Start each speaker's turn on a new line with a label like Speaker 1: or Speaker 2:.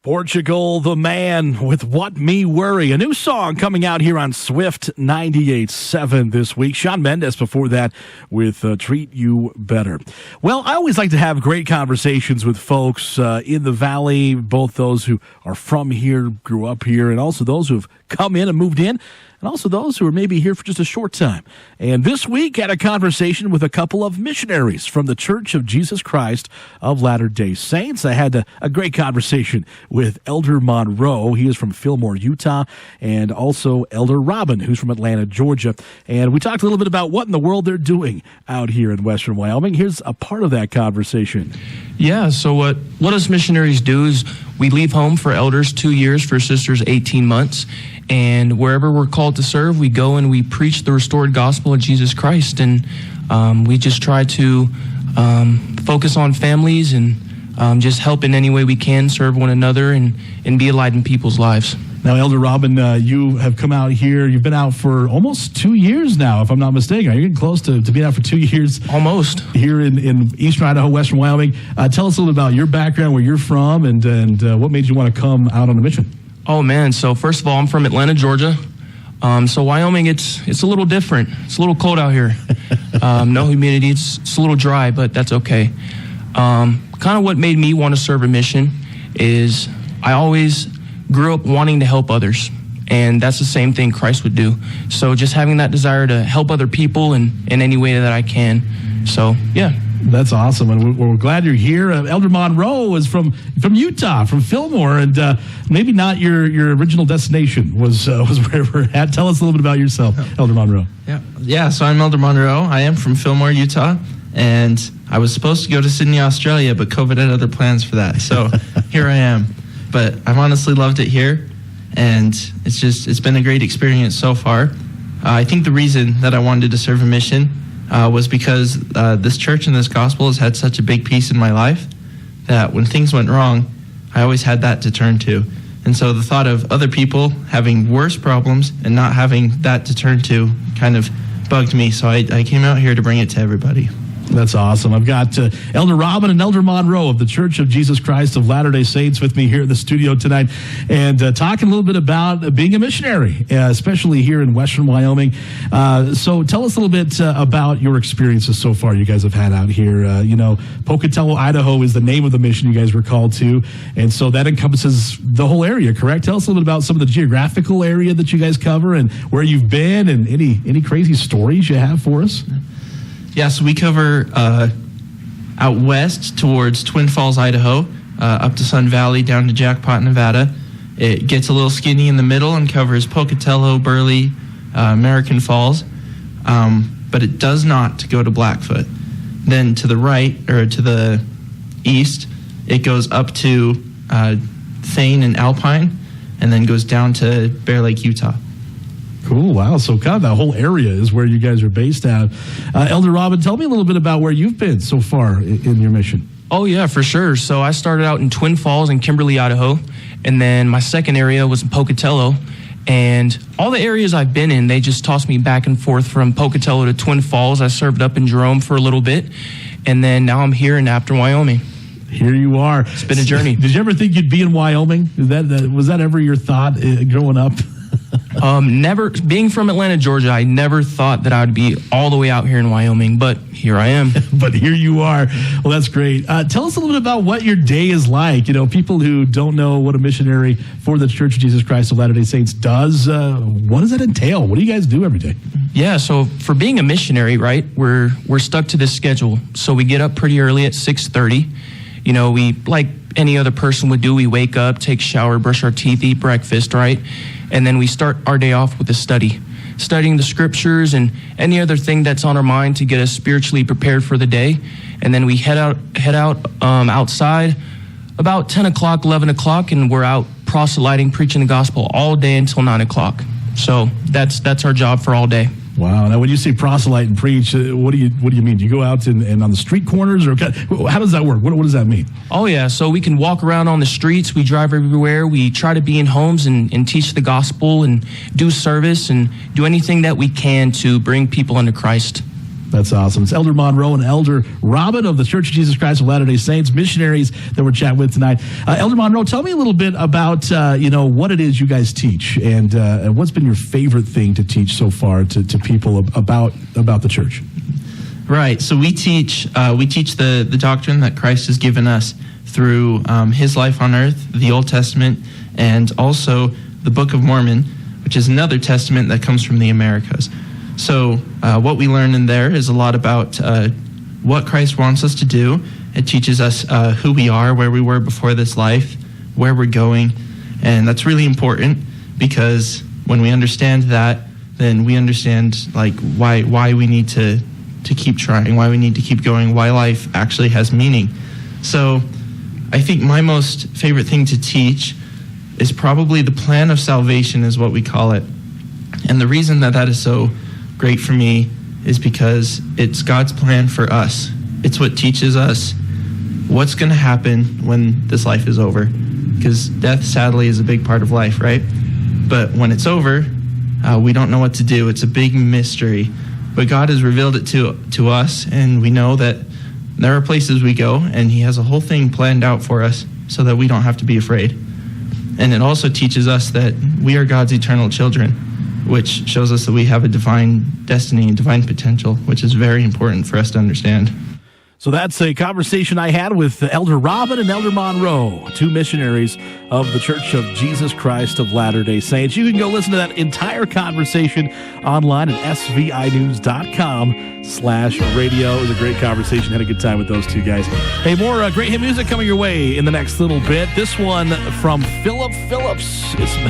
Speaker 1: Portugal, the man with What Me Worry, a new song coming out here on Swift 98.7 this week. Shawn Mendes before that with Treat You Better. Well, I always like to have great conversations with folks in the Valley, both those who are from here, grew up here, and also those who have come in and moved in, and also those who are maybe here for just a short time. And this week, had a conversation with a couple of missionaries from the Church of Jesus Christ of Latter-day Saints. I had a great conversation with Elder Monroe. He is from Fillmore, Utah, and also Elder Robin, who's from Atlanta, Georgia. And we talked a little bit about what in the world they're doing out here in Western Wyoming. Here's a part of that conversation.
Speaker 2: Yeah, so what us missionaries do is we leave home for elders 2 years, for sisters 18 months, and wherever we're called to serve, we go and we preach the restored gospel of Jesus Christ, and we just try to focus on families and just help in any way we can, serve one another, and be a light in people's lives.
Speaker 1: Now, Elder Robin, you have come out here. You've been out for almost 2 years now, if I'm not mistaken. You're getting close to being out for 2 years.
Speaker 2: Almost.
Speaker 1: Here in eastern Idaho, western Wyoming. Tell us a little bit about your background, where you're from, and what made you want to come out on a mission.
Speaker 2: Oh, man. So first of all, I'm from Atlanta, Georgia. So Wyoming, it's a little different. It's a little cold out here. No humidity. It's a little dry, but that's okay. Kind of what made me want to serve a mission is I always grew up wanting to help others, and that's the same thing Christ would do. So just having that desire to help other people in any way that I can. So, yeah.
Speaker 1: That's awesome, and we're glad you're here. Elder Monroe is from Utah, from Fillmore, and maybe not your original destination was where we're at. Tell us a little bit about yourself, Elder Monroe.
Speaker 3: Yeah. So I'm Elder Monroe. I am from Fillmore, Utah, and I was supposed to go to Sydney, Australia, but COVID had other plans for that. So here I am. But I've honestly loved it here, and it's been a great experience so far. I think the reason that I wanted to serve a mission was because this church and this gospel has had such a big piece in my life that when things went wrong, I always had that to turn to. And so the thought of other people having worse problems and not having that to turn to kind of bugged me. So I came out here to bring it to everybody.
Speaker 1: That's awesome. I've got Elder Robin and Elder Monroe of the Church of Jesus Christ of Latter-day Saints with me here in the studio tonight, and talking a little bit about being a missionary, especially here in Western Wyoming. So tell us a little bit about your experiences so far you guys have had out here. Pocatello, Idaho is the name of the mission you guys were called to, and so that encompasses the whole area, correct? Tell us a little bit about some of the geographical area that you guys cover and where you've been, and any crazy stories you have for us.
Speaker 3: Yeah, so we cover out west towards Twin Falls, Idaho, up to Sun Valley, down to Jackpot, Nevada. It gets a little skinny in the middle and covers Pocatello, Burley, American Falls, but it does not go to Blackfoot. Then to the right, or to the east, it goes up to Thane and Alpine, and then goes down to Bear Lake, Utah.
Speaker 1: Cool. Wow. So kind of that whole area is where you guys are based at. Elder Robin, tell me a little bit about where you've been so far in your mission.
Speaker 2: Oh, yeah, for sure. So I started out in Twin Falls in Kimberly, Idaho, and then my second area was in Pocatello. And all the areas I've been in, they just tossed me back and forth from Pocatello to Twin Falls. I served up in Jerome for a little bit, and then now I'm here in Apton, Wyoming.
Speaker 1: Here you are.
Speaker 2: It's been a journey.
Speaker 1: Did you ever think you'd be in Wyoming? Was that ever your thought growing up?
Speaker 2: Never. Being from Atlanta, Georgia, I never thought that I would be all the way out here in Wyoming, but here I am.
Speaker 1: But here you are. Well, that's great. Tell us a little bit about what your day is like. People who don't know what a missionary for the Church of Jesus Christ of Latter-day Saints does, what does that entail? What do you guys do every day?
Speaker 2: Yeah, so for being a missionary, right, we're stuck to this schedule. So we get up pretty early at 6:30. We, like any other person would do, we wake up, take a shower, brush our teeth, eat breakfast, right? And then we start our day off with a studying the scriptures and any other thing that's on our mind to get us spiritually prepared for the day. And then we head out outside about 10 o'clock, 11 o'clock, and we're out proselyting, preaching the gospel all day until 9 o'clock. So that's our job for all day.
Speaker 1: Wow. Now, when you say proselyte and preach, what do you mean? Do you go out and on the street corners, or how does that work? What does that mean?
Speaker 2: Oh, yeah. So we can walk around on the streets. We drive everywhere. We try to be in homes and teach the gospel and do service and do anything that we can to bring people unto Christ.
Speaker 1: That's awesome. It's Elder Monroe and Elder Robin of the Church of Jesus Christ of Latter-day Saints, missionaries that we're chatting with tonight. Elder Monroe, tell me a little bit about, what it is you guys teach and what's been your favorite thing to teach so far to people about the church.
Speaker 3: Right. So we teach the doctrine that Christ has given us through his life on earth, the Old Testament, and also the Book of Mormon, which is another testament that comes from the Americas. So what we learn in there is a lot about what Christ wants us to do. It teaches us who we are, where we were before this life, where we're going, and that's really important because when we understand that, then we understand why we need to keep trying, why we need to keep going, why life actually has meaning. So I think my most favorite thing to teach is probably the plan of salvation is what we call it. And the reason that is so great for me is because it's God's plan for us. It's what teaches us what's going to happen when this life is over. Because death, sadly, is a big part of life, right? But when it's over, we don't know what to do. It's a big mystery. But God has revealed it to us, and we know that there are places we go, and he has a whole thing planned out for us so that we don't have to be afraid. And it also teaches us that we are God's eternal children, which shows us that we have a divine destiny and divine potential, which is very important for us to understand.
Speaker 1: So that's a conversation I had with Elder Robin and Elder Monroe, two missionaries of the Church of Jesus Christ of Latter-day Saints. You can go listen to that entire conversation online at svinews.com/radio. It was a great conversation. Had a good time with those two guys. Hey, more great hit music coming your way in the next little bit. This one from Philip Phillips. It's